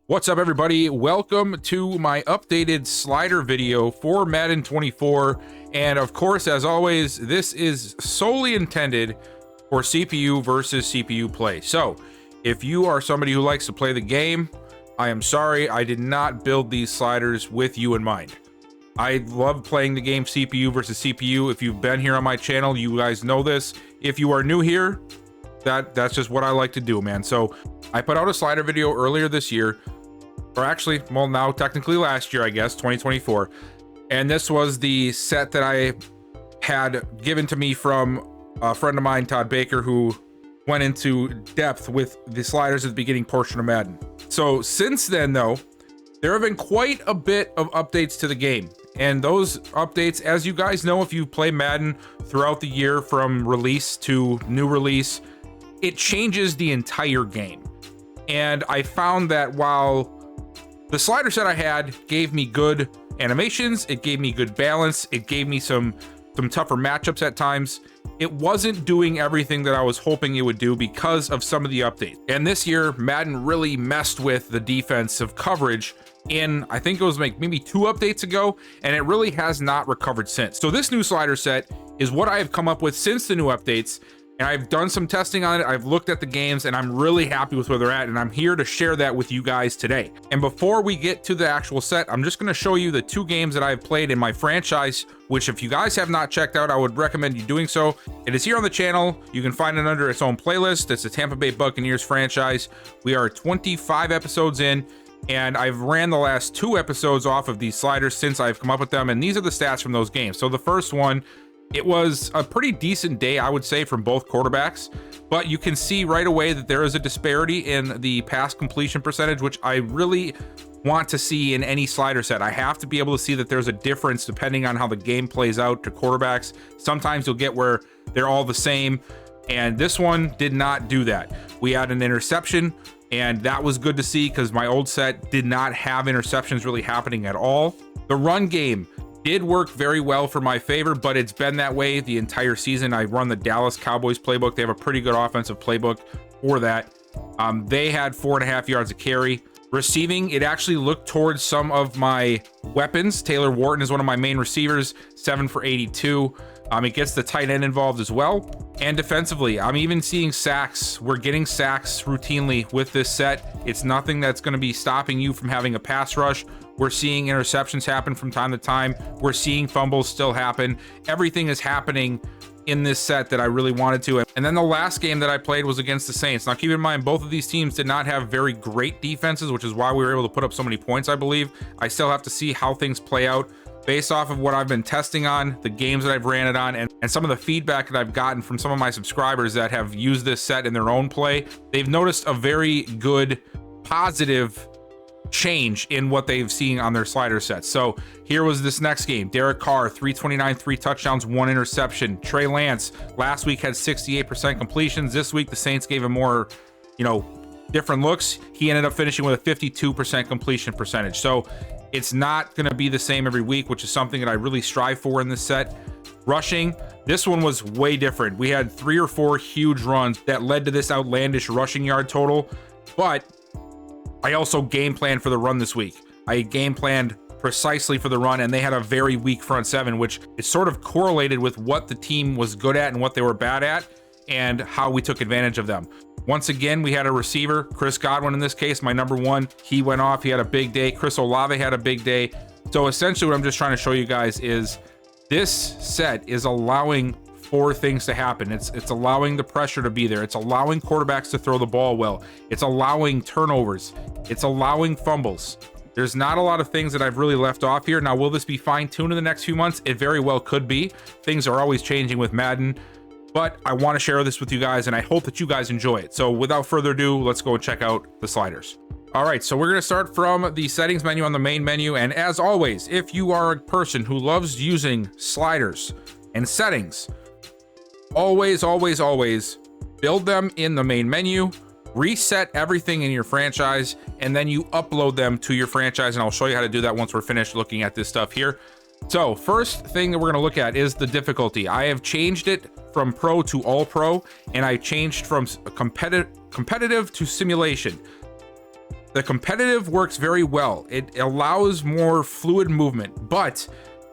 What's up, everybody? Welcome to my updated slider video for Madden 24. And of course, as always, this is solely intended for CPU versus CPU play. So if you are somebody who likes to play the game, I am sorry, I did not build these sliders with you in mind. I love playing the game CPU versus CPU. If you've been here on my channel, you guys know this. If you are new here, that's just what I like to do, man. So I put out a slider video earlier this year, or actually, well, now technically last year, I guess, 2024. And this was the set that I had given to me from a friend of mine, Todd Baker, who went into depth with the sliders at the beginning portion of Madden. So since then, though, there have been quite a bit of updates to the game. And those updates, as you guys know, if you play Madden throughout the year from release to new release, it changes the entire game. And I found that while the slider set I had gave me good animations, it gave me good balance, it gave me some tougher matchups at times, it wasn't doing everything that I was hoping it would do because of some of the updates. And this year, Madden really messed with the defensive coverage in, I think it was like maybe 2 updates ago, and it really has not recovered since. So this new slider set is what I have come up with since the new updates, and I've done some testing on it. I've looked at the games, and I'm really happy with where they're at, and I'm here to share that with you guys today. And before we get to the actual set, I'm just going to show you the 2 games that I've played in my franchise, which if you guys have not checked out, I would recommend you doing so. It is here on the channel. You can find it under its own playlist. It's the Tampa Bay Buccaneers franchise. We are 25 episodes in, and I've ran the last 2 episodes off of these sliders since I've come up with them, and these are the stats from those games. So the first one, it was a pretty decent day, I would say, from both quarterbacks, but you can see right away that there is a disparity in the pass completion percentage, which I really want to see in any slider set. I have to be able to see that there's a difference depending on how the game plays out to quarterbacks. Sometimes you'll get where they're all the same, and this one did not do that. We had an interception, and that was good to see because my old set did not have interceptions really happening at all. The run game did work very well for my favor, but it's been that way the entire season. I run the Dallas Cowboys playbook. They have a pretty good offensive playbook for that. They had 4.5 yards of carry. Receiving, it actually looked towards some of my weapons. Taylor Wharton is one of my main receivers, 7 for 82. It gets the tight end involved as well. And defensively, I'm even seeing sacks. We're getting sacks routinely with this set. It's nothing that's going to be stopping you from having a pass rush. We're seeing interceptions happen from time to time. We're seeing fumbles still happen. Everything is happening in this set that I really wanted to. And then the last game that I played was against the Saints. Now keep in mind, both of these teams did not have very great defenses, which is why we were able to put up so many points, I believe. I still have to see how things play out based off of what I've been testing on, the games that I've ran it on, and some of the feedback that I've gotten from some of my subscribers that have used this set in their own play. They've noticed a very good, positive change in what they've seen on their slider sets. So here was this next game. Derek Carr, 329, 3 touchdowns, 1 interception. Trey Lance last week had 68% completions. This week the Saints gave him more, different looks. He ended up finishing with a 52% completion percentage. So it's not going to be the same every week, which is something that I really strive for in this set. Rushing, this one was way different. We had 3 or 4 huge runs that led to this outlandish rushing yard total, but I also game planned for the run this week. I game planned precisely for the run, and they had a very weak front 7, which is sort of correlated with what the team was good at and what they were bad at and how we took advantage of them. Once again, we had a receiver, Chris Godwin in this case, my number 1. He went off. He had a big day. Chris Olave had a big day. So essentially what I'm just trying to show you guys is this set is allowing for things to happen. It's allowing the pressure to be there. It's allowing quarterbacks to throw the ball well. It's allowing turnovers. It's allowing fumbles. There's not a lot of things that I've really left off here. Now, will this be fine-tuned in the next few months? It very well could be. Things are always changing with Madden, but I want to share this with you guys, and I hope that you guys enjoy it. So without further ado, let's go and check out the sliders. All right, so we're going to start from the settings menu on the main menu. And as always, if you are a person who loves using sliders and settings, always build them in the main menu, reset everything in your franchise, and then you upload them to your franchise. And I'll show you how to do that once we're finished looking at this stuff here. So first thing that we're going to look at is the difficulty. I have changed it from pro to all pro, and I changed from competitive to simulation. The competitive works very well. It allows more fluid movement, but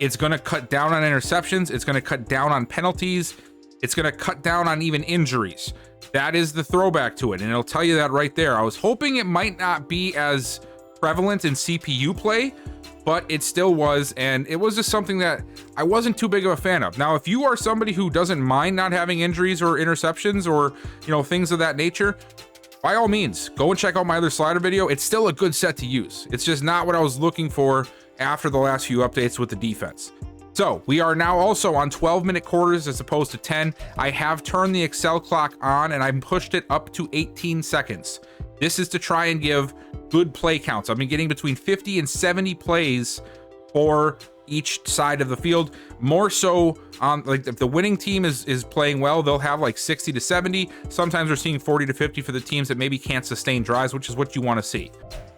it's going to cut down on interceptions. It's going to cut down on penalties. It's going to cut down on even injuries. That is the throwback to it, and it'll tell you that right there. I was hoping it might not be as prevalent in CPU play, but it still was, and it was just something that I wasn't too big of a fan of. Now, if you are somebody who doesn't mind not having injuries or interceptions or, things of that nature, by all means, go and check out my other slider video. It's still a good set to use. It's just not what I was looking for after the last few updates with the defense. So we are now also on 12-minute quarters as opposed to 10. I have turned the Excel clock on and I've pushed it up to 18 seconds. This is to try and give good play counts. I've been getting between 50 and 70 plays for each side of the field. More so on, like, if the winning team is playing well, they'll have like 60 to 70. Sometimes we're seeing 40 to 50 for the teams that maybe can't sustain drives, which is what you want to see.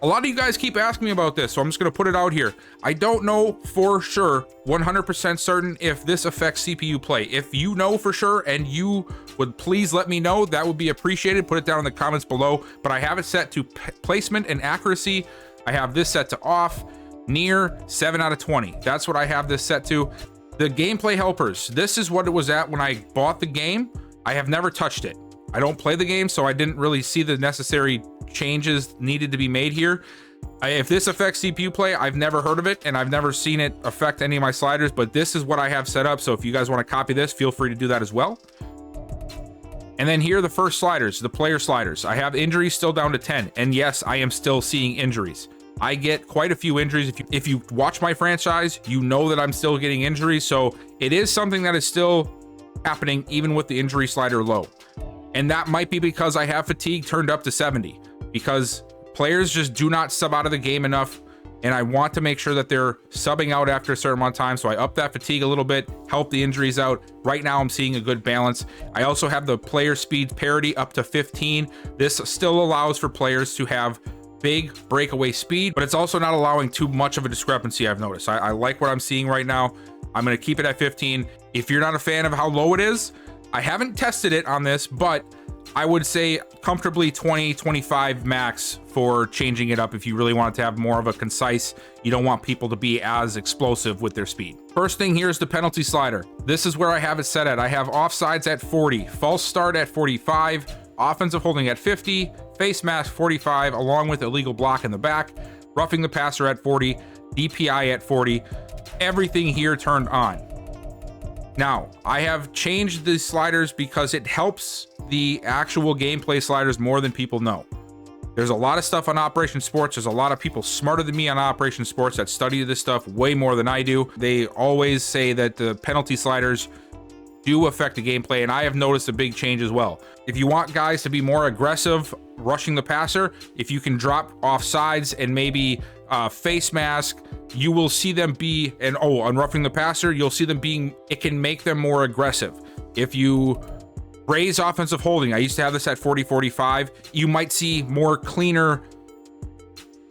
A lot of you guys keep asking me about this, so I'm just going to put it out here. I don't know for sure, 100% certain, if this affects CPU play. If you know for sure and you would please let me know, that would be appreciated. Put it down in the comments below. But I have it set to placement and accuracy. I have this set to off. Near 7 out of 20. That's what I have this set to. The gameplay helpers, this is what it was at when I bought the game. I have never touched it. I don't play the game, so I didn't really see the necessary changes needed to be made here. If this affects CPU play, I've never heard of it, and I've never seen it affect any of my sliders, but this is what I have set up. So if you guys want to copy this, feel free to do that as well. And then here are the first sliders, the player sliders. I have injuries still down to 10, and yes, I am still seeing injuries. I get quite a few injuries. If you watch my franchise, you know that I'm still getting injuries. So it is something that is still happening even with the injury slider low. And that might be because I have fatigue turned up to 70, because players just do not sub out of the game enough. And I want to make sure that they're subbing out after a certain amount of time. So I up that fatigue a little bit, help the injuries out. Right now I'm seeing a good balance. I also have the player speed parity up to 15. This still allows for players to have big breakaway speed, but it's also not allowing too much of a discrepancy. I've noticed. I like what I'm seeing right now. I'm going to keep it at 15. If you're not a fan of how low it is, I haven't tested it on this, but I would say comfortably 20, 25 max for changing it up if you really want it to have more of a concise. You don't want people to be as explosive with their speed. First thing here is the penalty slider. This is where I have it set at. I have offsides at 40, false start at 45, offensive holding at 50, face mask 45, along with illegal block in the back, roughing the passer at 40, DPI at 40, everything here turned on. Now, I have changed the sliders because it helps the actual gameplay sliders more than people know. There's a lot of stuff on Operation Sports. There's a lot of people smarter than me on Operation Sports that study this stuff way more than I do. They always say that the penalty sliders do affect the gameplay, and I have noticed a big change as well. If you want guys to be more aggressive rushing the passer, if you can drop off sides and maybe face mask, you will see them be, and on roughing the passer, you'll see them being, it can make them more aggressive. If you raise offensive holding, I used to have this at 40-45, you might see more cleaner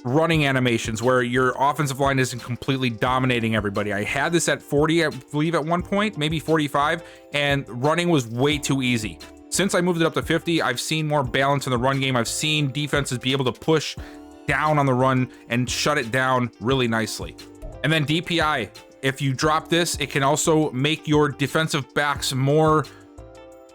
running animations where your offensive line isn't completely dominating everybody. I had this at 40, I believe, at one point, maybe 45, and running was way too easy. Since I moved it up to 50, I've seen more balance in the run game. I've seen defenses be able to push down on the run and shut it down really nicely. And then DPI, if you drop this, it can also make your defensive backs more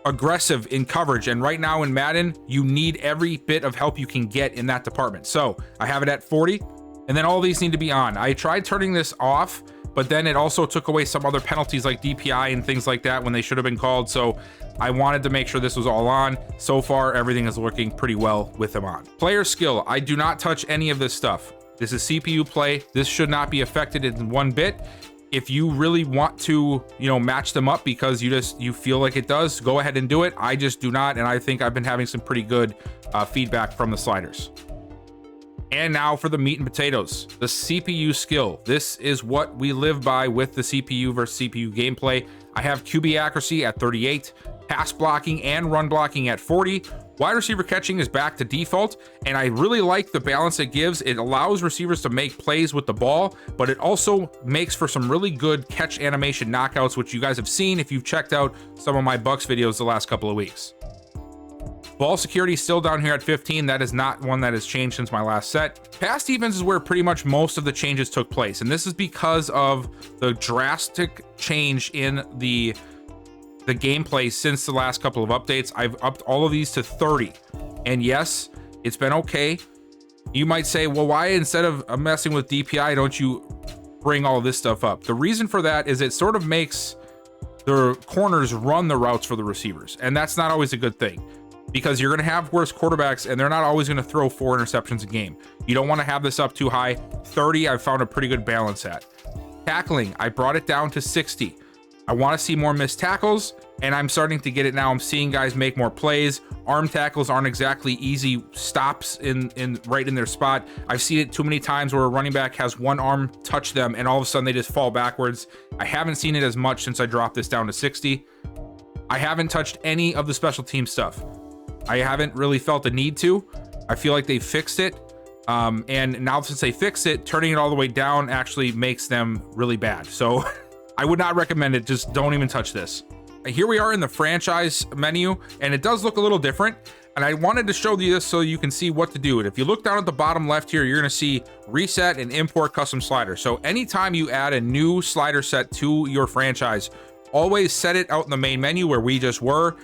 aggressive in coverage, and right now in Madden you need every bit of help you can get in that department. So I have it at 40, and then all these need to be on. I tried turning this off, but then it also took away some other penalties like DPI and things like that when they should have been called. So I wanted to make sure this was all on. So far everything is working pretty well with them on. Player skill, I do not touch any of this stuff. This is CPU play. This should not be affected in one bit. If you really want to, match them up because you feel like it does, go ahead and do it. I just do not, and I think I've been having some pretty good feedback from the sliders. And now for the meat and potatoes, the CPU skill. This is what we live by with the CPU versus CPU gameplay. I have QB accuracy at 38, pass blocking and run blocking at 40. Wide receiver catching is back to default, and I really like the balance it gives. It allows receivers to make plays with the ball, but it also makes for some really good catch animation knockouts, which you guys have seen if you've checked out some of my Bucks videos the last couple of weeks. Ball security still down here at 15. That is not one that has changed since my last set. Pass defense is where pretty much most of the changes took place, and this is because of the drastic change in the gameplay since the last couple of updates. I've upped all of these to 30, and yes, it's been okay. You might say, well, why instead of messing with DPI don't you bring all this stuff up? The reason for that is it sort of makes the corners run the routes for the receivers, and that's not always a good thing, because you're going to have worse quarterbacks and they're not always going to throw 4 interceptions a game. You don't want to have this up too high. 30, I've found a pretty good balance at. Tackling, I brought it down to 60. I want to see more missed tackles, and I'm starting to get it now. I'm seeing guys make more plays. Arm tackles aren't exactly easy stops right in their spot. I've seen it too many times where a running back has one arm touch them and all of a sudden they just fall backwards. I haven't seen it as much since I dropped this down to 60. I haven't touched any of the special team stuff. I haven't really felt the need to. I feel like they fixed it. And now since they fixed it, turning it all the way down actually makes them really bad. So I would not recommend it. Just don't even touch this. Here we are in the franchise menu, and it does look a little different. And I wanted to show you this so you can see what to do. And if you look down at the bottom left here, you're going to see reset and import custom slider. So anytime you add a new slider set to your franchise, always set it out in the main menu where we just were.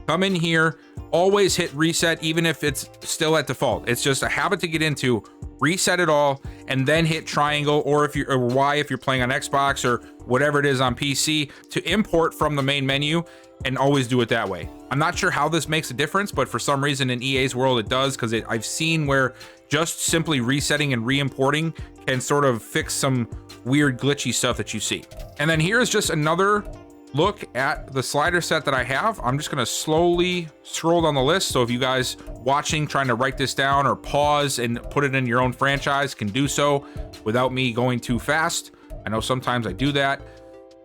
Come in here, always hit reset, even if it's still at default. It's just a habit to get into. Reset it all, and then hit triangle, or Y if you're playing on Xbox or whatever it is on PC, to import from the main menu, and always do it that way. I'm not sure how this makes a difference, but for some reason in EA's world it does, because I've seen where just simply resetting and re-importing can sort of fix some weird glitchy stuff that you see. And then here's just another look at the slider set that I have. I'm just going to slowly scroll down the list. So if you guys watching, trying to write this down or pause and put it in your own franchise, can do so without me going too fast. I know sometimes I do that.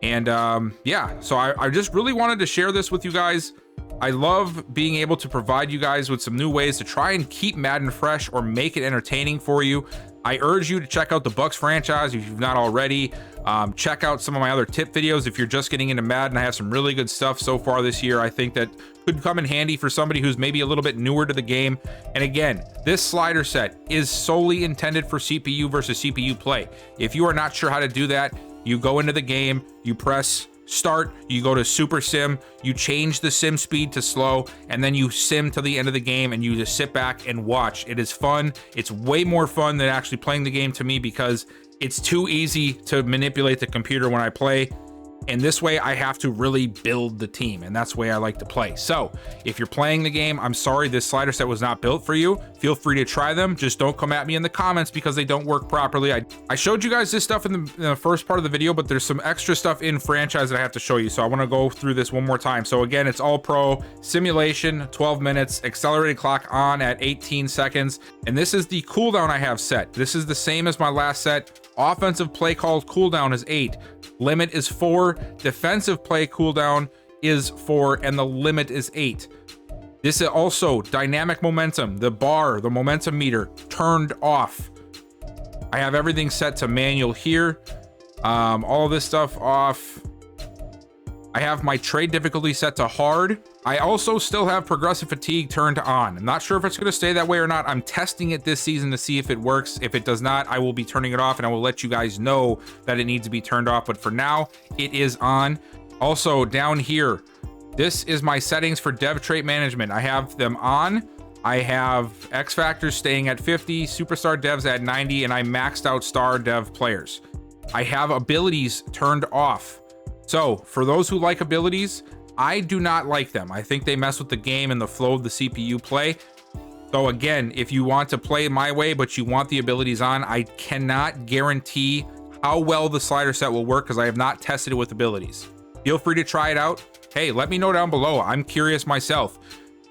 And yeah, so I just really wanted to share this with you guys. I love being able to provide you guys with some new ways to try and keep Madden fresh or make it entertaining for you. I urge you to check out the Bucks franchise if you've not already. Check out some of my other tip videos if you're just getting into Madden. I have some really good stuff so far this year. I think that could come in handy for somebody who's maybe a little bit newer to the game. And again, this slider set is solely intended for CPU versus CPU play. If you are not sure how to do that, you go into the game, you press start, you go to super sim, you change the sim speed to slow, and then you sim to the end of the game and you just sit back and watch. It is fun. It's way more fun than actually playing the game to me, because it's too easy to manipulate the computer when I play. And this way I have to really build the team, and that's the way I like to play. So if you're playing the game, I'm sorry this slider set was not built for you. Feel free to try them. Just don't come at me in the comments because they don't work properly. I showed you guys this stuff in the first part of the video, but there's some extra stuff in franchise that I have to show you. So I want to go through this one more time. So again, it's all pro simulation, 12 minutes, accelerated clock on at 18 seconds. And this is the cooldown I have set. This is the same as my last set. Offensive play call cooldown is 8. Limit is 4. Defensive play cooldown is 4, and the limit is 8. This is also dynamic momentum. The bar, the momentum meter, turned off. I have everything set to manual here. All of this stuff off. I have my trade difficulty set to hard. I also still have progressive fatigue turned on. I'm not sure if it's going to stay that way or not. I'm testing it this season to see if it works. If it does not, I will be turning it off, and I will let you guys know that it needs to be turned off. But for now, it is on. Also, down here, this is my settings for dev trait management. I have them on. I have X factors staying at 50, superstar devs at 90, and I maxed out star dev players. I have abilities turned off. So for those who like abilities, I do not like them. I think they mess with the game and the flow of the CPU play. So again, if you want to play my way, but you want the abilities on, I cannot guarantee how well the slider set will work because I have not tested it with abilities. Feel free to try it out. Hey, let me know down below. I'm curious myself.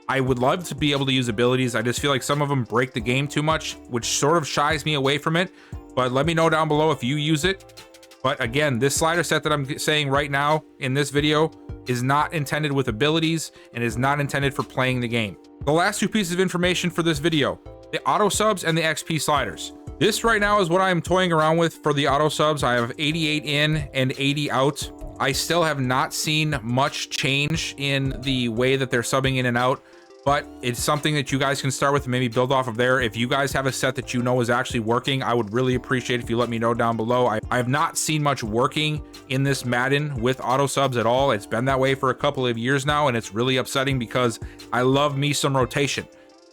I would love to be able to use abilities. I just feel like some of them break the game too much, which sort of shies me away from it. But let me know down below if you use it. But again, this slider set that I'm saying right now in this video is not intended with abilities and is not intended for playing the game. The last two pieces of information for this video, the auto subs and the XP sliders. This right now is what I am toying around with for the auto subs. I have 88 in and 80 out. I still have not seen much change in the way that they're subbing in and out. but it's something that you guys can start with and maybe build off of there. If you guys have a set that you know is actually working, I would really appreciate if you let me know down below. I have not seen much working in this Madden with auto subs at all. It's been that way for a couple of years now, and it's really upsetting because I love me some rotation.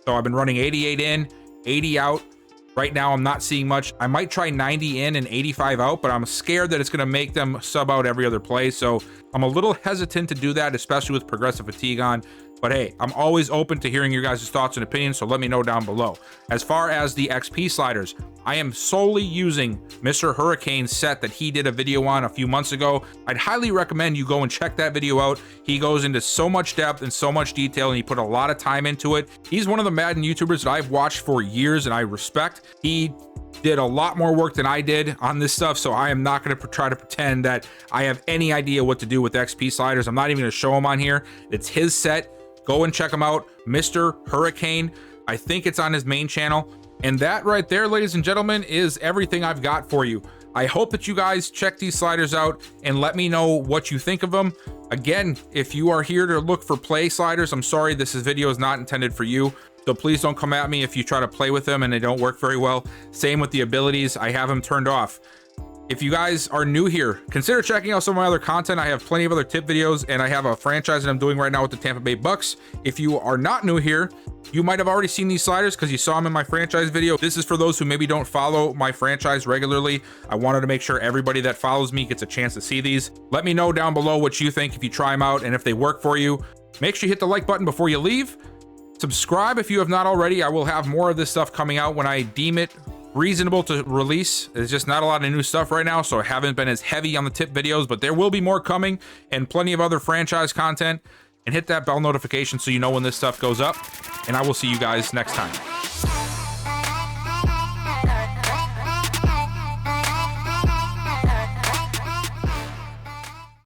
So I've been running 88 in, 80 out. Right now, I'm not seeing much. I might try 90 in and 85 out, but I'm scared that it's going to make them sub out every other play. So I'm a little hesitant to do that, especially with progressive fatigue on. But hey, I'm always open to hearing your guys' thoughts and opinions, so let me know down below. As far as the XP sliders, I am solely using Mr. Hurricane's set that he did a video on a few months ago. I'd highly recommend you go and check that video out. He goes into so much depth and so much detail, and he put a lot of time into it. He's one of the Madden YouTubers that I've watched for years and I respect. He did a lot more work than I did on this stuff, so I am not going to try to pretend that I have any idea what to do with XP sliders. I'm not even going to show him on here. It's his set. Go and check him out, Mr. Hurricane. I think it's on his main channel. And that right there, ladies and gentlemen, is everything I've got for you. I hope that you guys check these sliders out and let me know what you think of them. Again, if you are here to look for play sliders, I'm sorry, this video is not intended for you. So please don't come at me if you try to play with them and they don't work very well. Same with the abilities, I have them turned off. If you guys are new here, consider checking out some of my other content. I have plenty of other tip videos, and I have a franchise that I'm doing right now with the Tampa Bay Bucks. If you are not new here, you might have already seen these sliders because you saw them in my franchise video. This is for those who maybe don't follow my franchise regularly. I wanted to make sure everybody that follows me gets a chance to see these. Let me know down below what you think if you try them out and if they work for you. Make sure you hit the like button before you leave. Subscribe if you have not already. I will have more of this stuff coming out when I deem it reasonable to release. There's just not a lot of new stuff right now, so I haven't been as heavy on the tip videos, but there will be more coming and plenty of other franchise content. And hit that bell notification so you know when this stuff goes up, and I will see you guys next time.